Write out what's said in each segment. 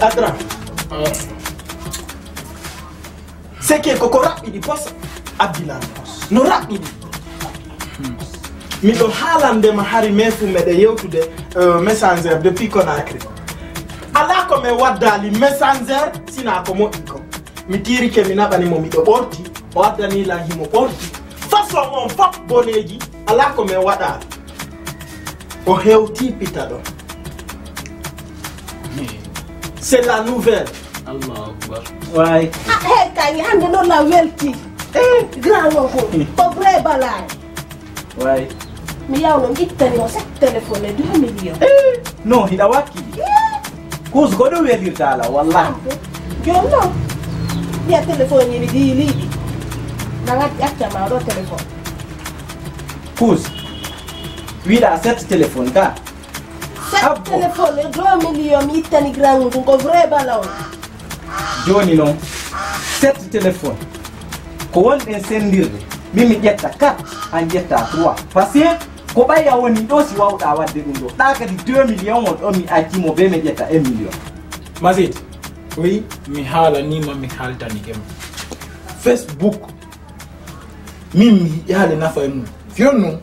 Adra. C'est que koko rapidi posa Abdillah pos. No rapidi. Mi do halande ma hari mefu mede yewtude messenger depuis Conakry. Ala ko me waddali messenger sina ko mo iko. Mi tiri ke mi nabani mo mi do borti waddani la himo borti. Façon on fop boneji ala ko me wada. O hewti pitado. C'est la nouvelle. Allah Akbar. Ouais. Ah, kay hande no la welti. Grand ko ko vrai balay. Ouais. Mi yaw no ittani mo set téléphone 2 millions. Non, hida waki. Kus godo welir tala wallahi. Jono. Dia téléphone ni di li. Nanga acca ma do téléphone. Kus. Wida set téléphone ka. Set téléphone 2 millions mi ittani grand ko vrai balay. Joni non. Set téléphone. Ko won en sendirde. Mimi jetta 4 an jetta 3. Parce que ko baya woni do si wawda wadde dum do. Taka di 2 millions on mi aji mo be me jetta 1 million. Mazid, Oui. mi hala ni ma mi halta ni kem. Facebook mimi yale na famu. Fionu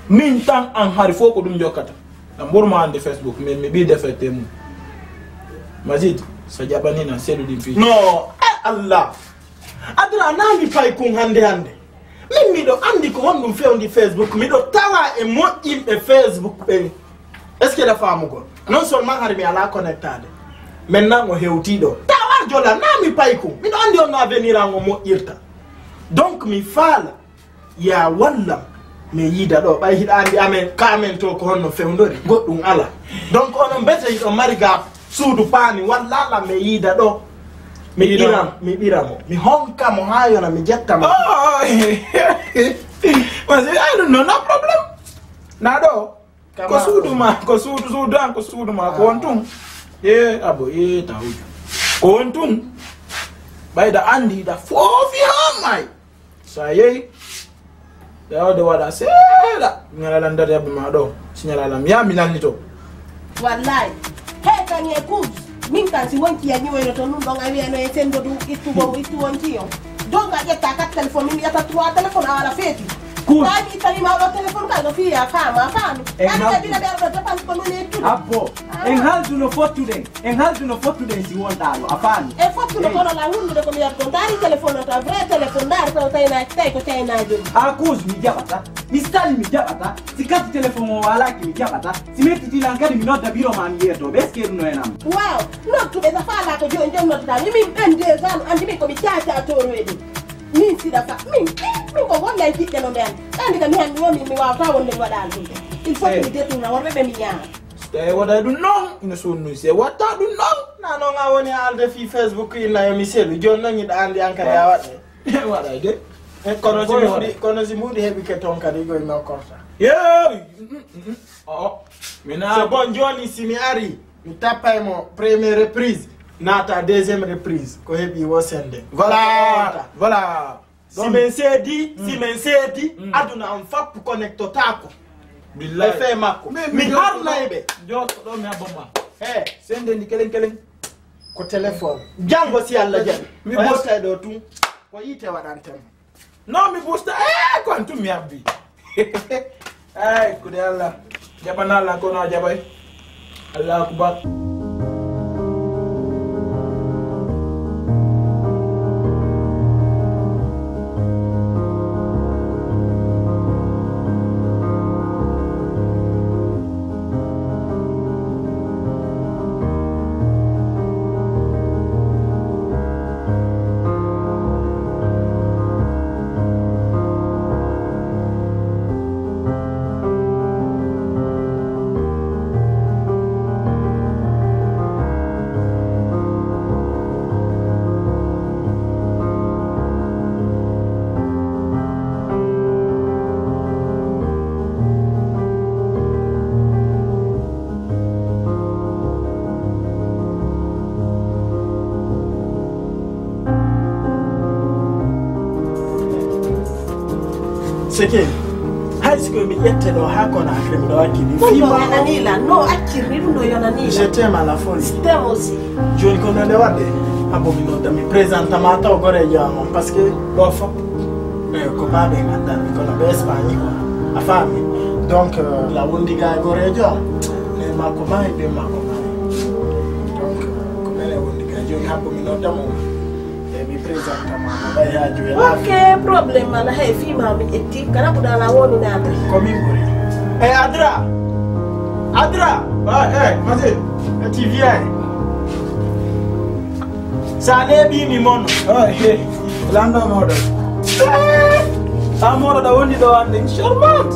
min tan an hari foko dum jokata. Ambor ma ande Facebook mi bi defete mu. Mazid, sa jabani na selu di fi. No, Allah. Adra nami pay kun hande. Min mi do andi ko wondum fewndi Facebook mi do tawa e moƴƴimɓe Facebook ɓen. Est ce que la femme ko non seulement har mi ala connectade maintenant o hewtiɗo tawa jola nami pay kun mi do andi on no avenir an o moƴƴirta donc mi faala ya wallam mi yiida ɗo ɓay hiɗa andi amen kamen to ko honno fewndori goɗɗum ala donc onon bete yiɗo mari ga suudu paani walla ala mi yiida ɗo mi ɓiramo mi honka mo ha yona mi jettamo. Mas I don't know, no problem. Nado. Ko suduma, ko sudan, ko suduma, ko ontung. Abo tauju. Ko ontung. By the andi da fofi hamai. Saye. Da de wada seda. Nyala ndar ya bima do. Sinyala lam ya milani to. Wallahi. He kan ye kus. Min kan si wonki ya nyiwe to nun donga wi no etendo du itu wonki yo. Donc a jetta 4 téléphone mi yata 3 téléphone ala feti. Kani itali ma do téléphone ka do fi ya fama fami. Ani bila be do depan ko ne tu. Abo. En hal du no fotu den si wonta lo afani. E fotu no kono la hunde ko mi yar ko dari téléphone ta vrai téléphone dar to tayna tay ko tayna jom. Akuz mi jabata. Istali mi jabata. Sikati téléphone mo wala ki mi jabata. Simeti tilankadi mi nota biro man yeto. Beske no enam. Wow, not to be the father ko jom not da. Mi ende zan andi mi ko mi chacha to ready. Min si da fa min ko wonna tikke no ben andi ka mi handi woni mi wa ta wonde wada dum il faut que detu na worbe be mi nyaa Stay wada du non ina so no se wata du non na no nga woni alde fi Facebook ina yo mi selu jonna nyi da andi ankara ya wadde wada de kono si mudi hebi ke ton kadi go no korta mina c'est bon joni si mi ari mi tapay mo première reprise nata deuxième reprise ko hebi wo sende voilà si men sedi aduna on fap connecto tako billahi fe makko mi harnaybe jot do mi aboma sende ni kelen ko téléphone jango si alla jam mi bosta do tum ko yite wadantem no mi bosta ko antum mi abbi ay ko de Allah jabana la ko no jabay Allah akbar. c'est que haysko mi yetteɗo ha kono akre miɗo wakkili Ɗum ɗo fima yonanila no accirni ɗum ɗo yonanila. je t'aime à la folie T'aime aussi. joni ko nonde waɗde habo mi nodda mi présente ma taw gorejo am on par ce que ɗo fop ko baɓe gandanmi kono ɓe espagne quoi a faami donc la wondiga e gorejo am e makko mayi ɓe makko mayi donc ko mene wondiga joni habo mi noddamo e mi présente ma mo ɓay ha joyi Ok, problème ala hay fima mi ƴetti kana ko dala woni nade. komin ɓuri e adra Vas-y. e tu viens sa leeɓimi mono Langa moɗo. A moɗo da woni ɗo hande charmante.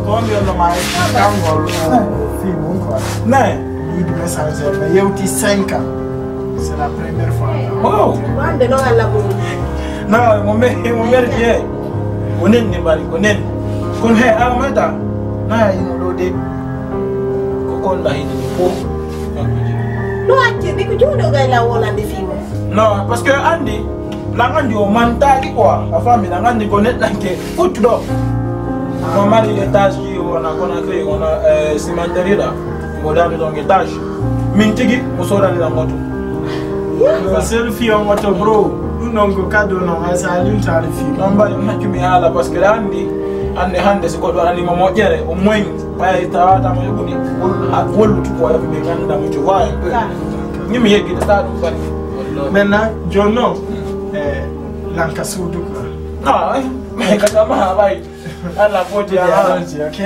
ko mbiyolnoma kamgol film on quoi Nayi. yiɗi messager ɓe yewti 5 ans c'est la première fois Oh. Wande no alla ko. Non, mo meriti he. Ko nenni bari ko nenni. Kono he Amata. Na ino ɗo de. Ko kolɗa hiɗi fof. No accirni ko joni o gayla wonande fima. Non, parce que andi la gandi o mantaki quoi. A fami la gandi ko neɗɗanke futtuɗo. Mo mari étage ji wona Conakry wona cimenterie ɗa. Mo dami donc étage. Min tigi mo sodanira moto. selfie on woto bro ɗum ɗon ko cadeau non hay sa limtade film Non mbaɗi haccumi haala par ce que andi hande so goɗɗo ananima moƴƴere o moyni ɓay tawatamo yoɓuɗi wollutu ko yoɓe ɓe gandamo to wawi ñimi yeggitata ɗum bari maintenant joni noon lanka suudu quoi non mais kasama ha ɓay allah foti arrange ok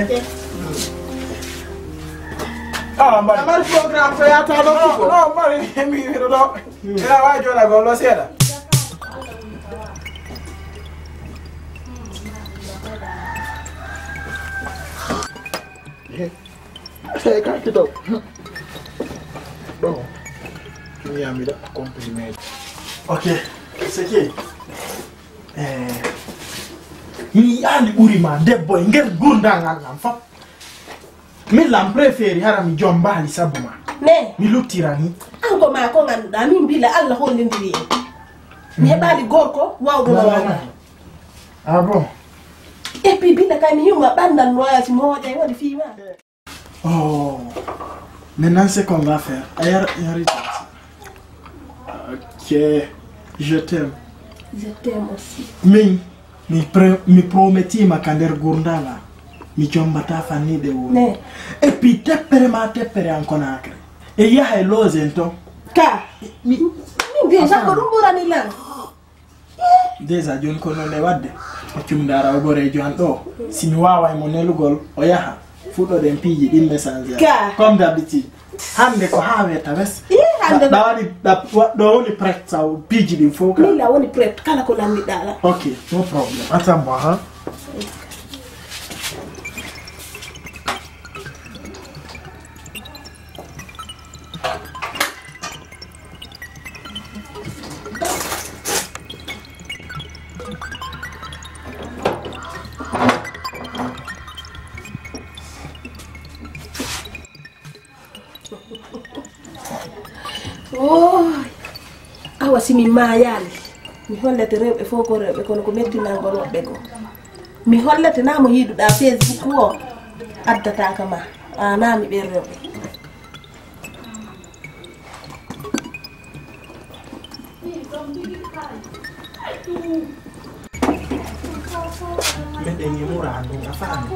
ala mbaɗi amal programme ko yata ɗo ko non mbaɗi mi wiɗo ɗo ina wawi joɗagol ɗo seeɗa kakito bon mi yamiɗa comprimé ok c'est qui mi andi ɓurima debbo e nder gurdangal am fop min lam préféri hara mi jom mbaali sabu ma Ne, mi luttira ni an ko ma ko ganduɗa min mbila Allah hollidiri en. Mi heɓali gorko wawɗo no wawɗa. ah bon Et puis bila kay mi himma ɓandan noyasi moƴa e waɗi fima. oh maintenant ce qu'on va faire Yari. Ok je t'aime Je t'aime aussi. mi promettima ka nder gurdanga mi jombata fannide woni Ne, et puis teppere ma teppere an Conakry e yaha e logen to ka min déjà ko ɗum ɓurani lan. déjà joni ko noon e wadde hoccum dara o gorejo an ɗo simi wawa mo nelugol o yaha fuɗɗoɗen piiji ɗin message Ka. comme d'habitude hande ko ha weta wes hande ɗa waɗi ɗo woni prête saw piiji ɗin fof ka min la woni prête kala ko landiɗa la. ok no problem attends-moi hein Oh, awa simi mayani mi hollete rewɓe fof ko rewɓe kono ko mettinalngol woɓɓe go mi hollete na mo yiiduɗa Facebook o addataka ma anami ɓen rewɓe meɗen yimura ɗum a faami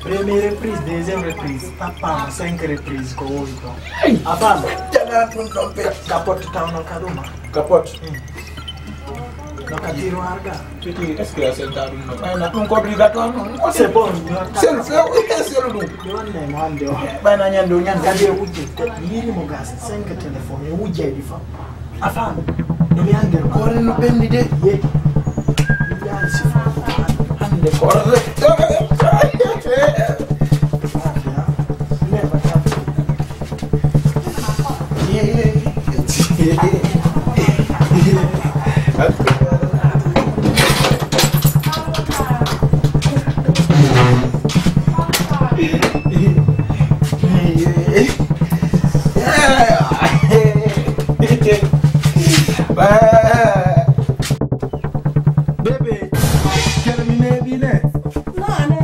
première reprise deuxième reprise tappama 5 reprise ko woni ɗo a faami jana ɗum ɗon pe capote tawno ka ɗuma capote no ka tiroir ga titi est ce que a selta ɗum no ɓayna ɗum ko obligatoire non c'est bon sel selu ɗum mi wannemo hande o ɓayna ñande o ñande kadi e wujje yirimo gas 5 téléphone e wujjayɗi fam a faami ɗum yander kore no ɓendi de yeeɗi mi yaali sifa hande korre bébé terminé bine no ane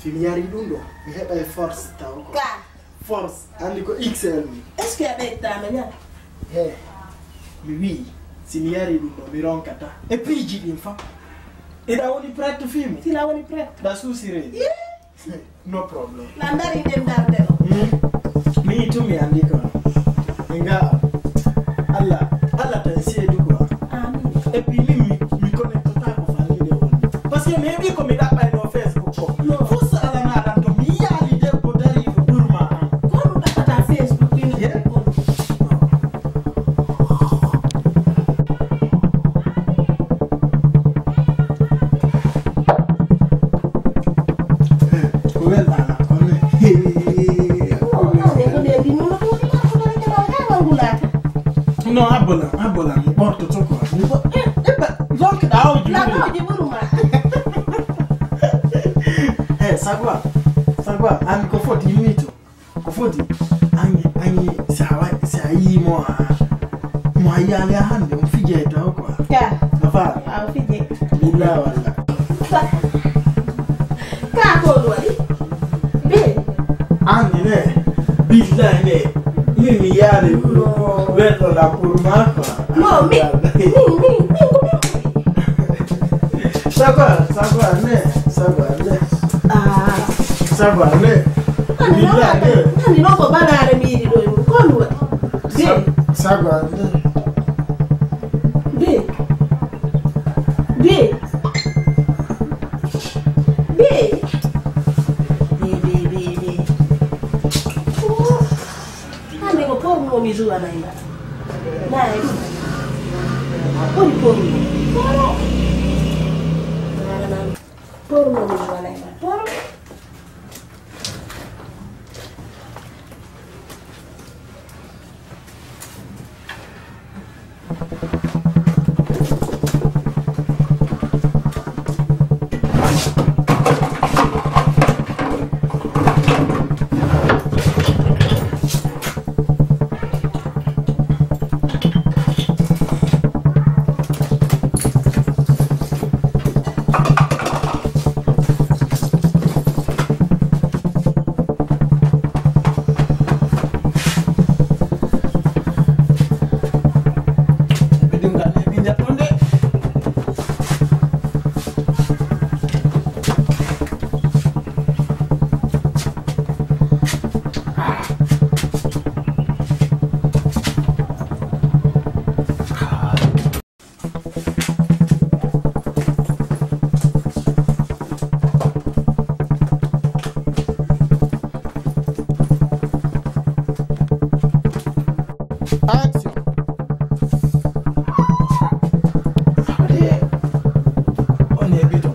Fimi yari ɗum ɗo mi heɓa force taw ko Ka. force andi ko XL mi Est-ce que a ɓeydtama ñan? he mi wi simi yari ɗum ɗo mi ronkata e piiji ɗin fa iɗa woni prête fimi Sila woni prête. ɗa suusiredi no problem La ndari dem darde ɗo. mi tumi andi ko mi nga Allah tan seedu quoi Amin. et puis mi connectata ko fanide woni parce que mi heɓi komi ɗaɓɓayno Facebook ko fus alanaɗan to mi yaali debbo dari ko ɓurma an Ko ɗum ɗaɓɓata Facebook ɗin Yeah. ɗon. ko welɗana kono Ane ko nden ɗin nuno ɗum ɗiɗa ko darake ɗo hewa ngulaka. non abbolan mi ɓortoto quoi donc ɗa o La juuɗe ɗoji ɓurma. sagwa an ko foti yimito ko foti ani si a yimo mo a yaali a hande mo fije taw quoi Ka. no faami Aw fije. billah walla Ka ko ɗum waɗi? Be. andi ne billahi ne mi yaali welɗola pour ma quoi No, min ko min ɓuri. sagwa ne Ah. sagwa ne billahi ne Nani noon ko banare mi yiɗi ɗo e mum. Ko ɗum waɗi? sagwa ne Be. Be. Be. Be. Hande ko porno mi juwanayma. Nayi ɗum. Woni porno. Porno mi juwanayma. Porno. Action. On est bidon.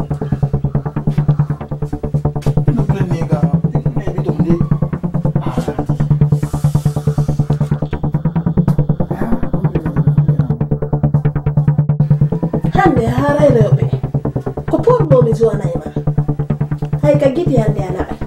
Nous prenons gars. On est bidon de. Hande haray rewɓe ko porno mi juwanayma hay ka giti hande a naɓay